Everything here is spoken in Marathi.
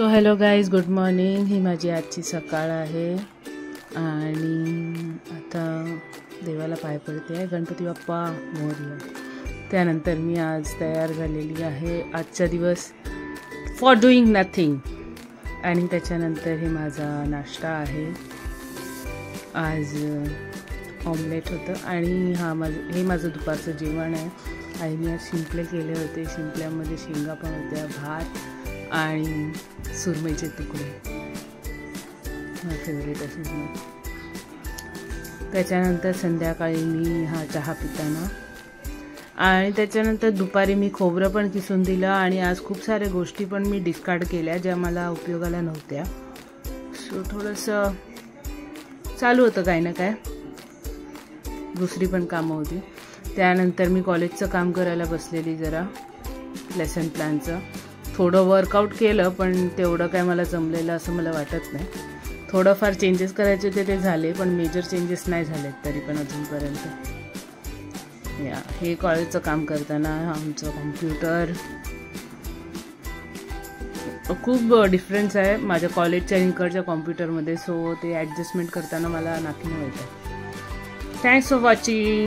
So hello guys, good morning. ही माझी आजची सकाळ आहे आणि आता देवाला पाय पडते आहे. गणपती बाप्पा मोरया. त्यानंतर मी आज तयार झालेली आहे. आजचा दिवस फॉर डुईंग नथिंग. आणि त्याच्यानंतर हे माझा नाश्ता आहे. आज ऑमलेट होतं आणि हे माझं दुपारचं जेवण आहे. आईने आज शिंपले केले होते. शिंपल्यामध्ये शेंगा पण होत्या, भात आणि सुरमईचे तुकडे. माझं फेवरेट आहे सुरमई. त्याच्यानंतर संध्याकाळी मी हा चहा पिताना आणि त्याच्यानंतर दुपारी मी खोबरं पण किसून दिलं आणि आज खूप साऱ्या गोष्टी पण मी डिस्कार्ड केल्या ज्या मला उपयोगाला नव्हत्या. सो थोडंसं चालू होतं काय ना काय, दुसरी पण कामं होती. त्यानंतर मी कॉलेजचं काम करायला बसलेली, जरा लेसन प्लॅनचं थोडं वर्कआउट केलं पण तेवढं काय मला जमलेलं असं मला वाटत नाही. थोडंफार चेंजेस करायचे होते ते झाले, पण मेजर चेंजेस नाही झालेत तरी पण अजूनपर्यंत. हे कॉलेजचं काम करताना आमचं कॉम्प्युटर खूप डिफरन्स आहे माझ्या कॉलेजच्या आणि इकडच्या कॉम्प्युटरमध्ये. सो ते ॲडजस्टमेंट करताना मला नाकी व्हायचं. Thanks for watching.